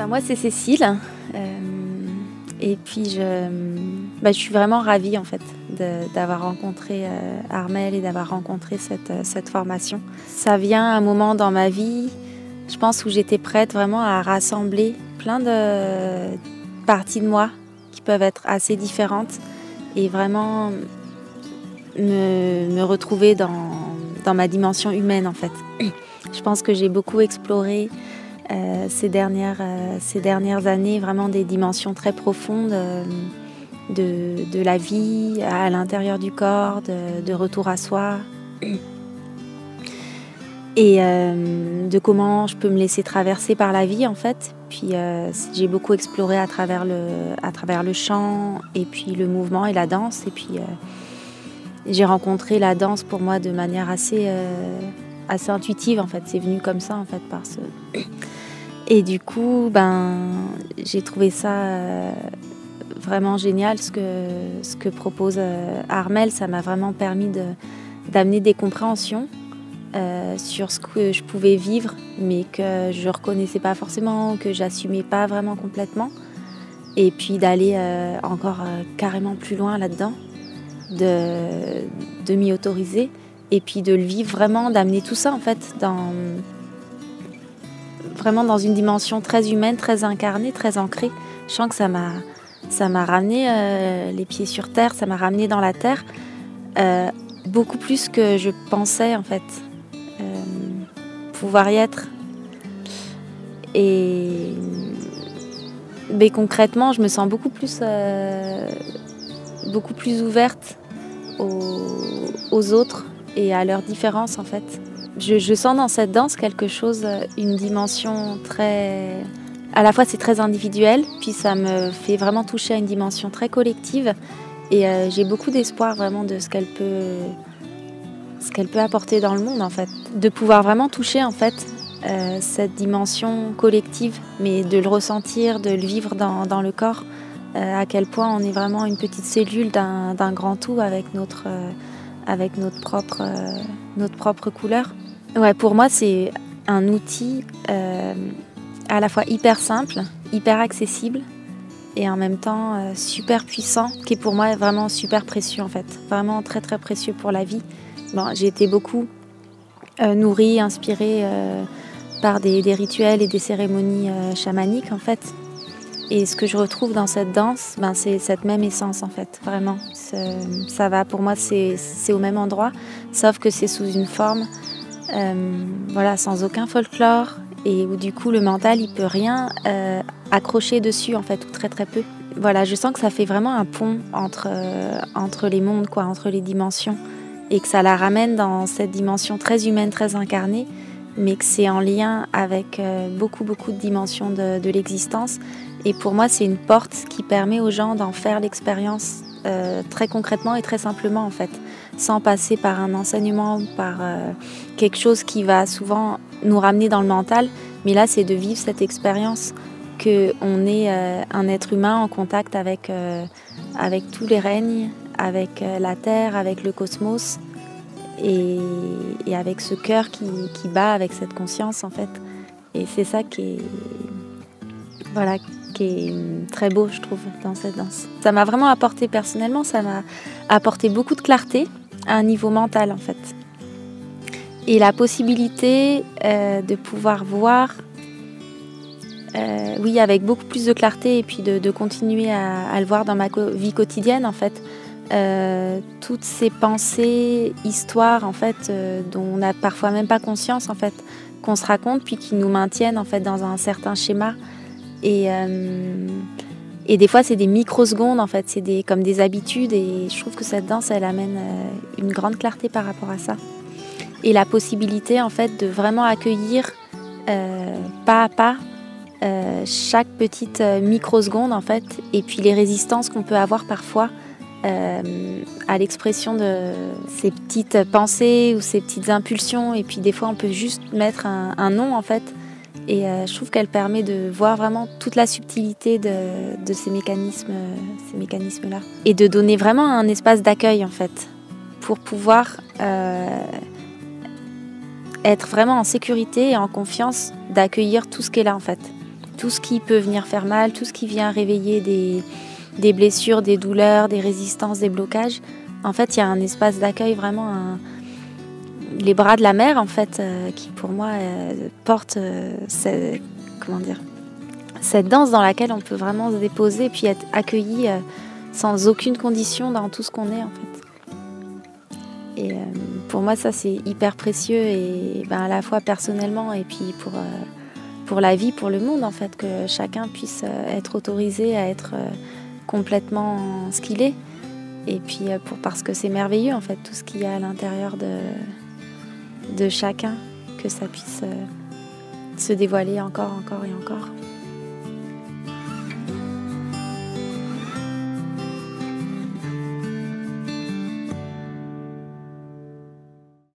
Moi, c'est Cécile. Et puis, je suis vraiment ravie en fait d'avoir rencontré Armelle et d'avoir rencontré cette formation. Ça vient à un moment dans ma vie, je pense, où j'étais prête vraiment à rassembler plein de parties de moi qui peuvent être assez différentes et vraiment me retrouver dans ma dimension humaine en fait. Je pense que j'ai beaucoup exploré ces dernières années vraiment des dimensions très profondes de la vie à l'intérieur du corps, de retour à soi et de comment je peux me laisser traverser par la vie en fait. Puis j'ai beaucoup exploré à travers le chant et puis le mouvement et la danse et puis j'ai rencontré la danse pour moi de manière assez intuitive en fait. C'est venu comme ça en fait par ce... Et du coup, j'ai trouvé ça vraiment génial ce que propose Armelle. Ça m'a vraiment permis d'amener des compréhensions sur ce que je pouvais vivre, mais que je ne reconnaissais pas forcément, que j'assumais pas vraiment complètement. Et puis d'aller encore carrément plus loin là-dedans, de m'y autoriser, et puis de le vivre vraiment, d'amener tout ça en fait vraiment dans une dimension très humaine, très incarnée, très ancrée. Je sens que ça m'a ramené les pieds sur terre, ça m'a ramené dans la terre, beaucoup plus que je pensais en fait pouvoir y être. Et concrètement, je me sens beaucoup plus ouverte aux autres et à leurs différences en fait. Je sens dans cette danse quelque chose, une dimension très... À la fois c'est très individuel, puis ça me fait vraiment toucher à une dimension très collective et j'ai beaucoup d'espoir vraiment de ce qu'elle peut apporter dans le monde en fait. De pouvoir vraiment toucher en fait cette dimension collective, mais de le ressentir, de le vivre dans le corps, à quel point on est vraiment une petite cellule d'un grand tout avec notre propre couleur. Ouais, pour moi, c'est un outil à la fois hyper simple, hyper accessible et en même temps super puissant, qui est pour moi vraiment super précieux en fait, vraiment très très précieux pour la vie. Bon, j'ai été beaucoup nourrie, inspirée par des rituels et des cérémonies chamaniques en fait. Et ce que je retrouve dans cette danse, c'est cette même essence en fait, vraiment. Ça va, pour moi, c'est au même endroit, sauf que c'est sous une forme, sans aucun folklore, et où du coup le mental, il peut rien accrocher dessus en fait, ou très très peu. Voilà, je sens que ça fait vraiment un pont entre les mondes, quoi, entre les dimensions, et que ça la ramène dans cette dimension très humaine, très incarnée, mais que c'est en lien avec beaucoup de dimensions de l'existence. Et pour moi, c'est une porte qui permet aux gens d'en faire l'expérience très concrètement et très simplement en fait, sans passer par un enseignement ou par quelque chose qui va souvent nous ramener dans le mental. Mais là, c'est de vivre cette expérience qu'on est un être humain en contact avec tous les règnes, avec la Terre, avec le cosmos et avec ce cœur qui bat avec cette conscience en fait. Et c'est ça qui est très beau, je trouve, dans cette danse. Ça m'a vraiment apporté personnellement, ça m'a apporté beaucoup de clarté à un niveau mental, en fait. Et la possibilité de pouvoir voir, avec beaucoup plus de clarté et puis de continuer à le voir dans ma vie quotidienne, en fait. Toutes ces pensées, histoires, en fait, dont on n'a parfois même pas conscience, en fait, qu'on se raconte, puis qui nous maintiennent, en fait, dans un certain schéma. Et des fois, c'est des microsecondes, en fait, c'est comme des habitudes. Et je trouve que cette danse, elle amène une grande clarté par rapport à ça. Et la possibilité, en fait, de vraiment accueillir pas à pas chaque petite microseconde, en fait, et puis les résistances qu'on peut avoir parfois à l'expression de ces petites pensées ou ces petites impulsions. Et puis des fois, on peut juste mettre un nom, en fait. Et je trouve qu'elle permet de voir vraiment toute la subtilité de ces mécanismes-là. Et de donner vraiment un espace d'accueil, en fait, pour pouvoir être vraiment en sécurité et en confiance d'accueillir tout ce qui est là, en fait. tout ce qui peut venir faire mal, tout ce qui vient réveiller des blessures, des douleurs, des résistances, des blocages. En fait, il y a un espace d'accueil, vraiment les bras de la mère, en fait, qui pour moi porte cette danse dans laquelle on peut vraiment se déposer et puis être accueilli sans aucune condition dans tout ce qu'on est, en fait. Et pour moi, ça, c'est hyper précieux, et à la fois personnellement et puis pour la vie, pour le monde, en fait, que chacun puisse être autorisé à être complètement ce qu'il est. Et puis parce que c'est merveilleux, en fait, tout ce qu'il y a à l'intérieur de chacun, que ça puisse se dévoiler encore et encore.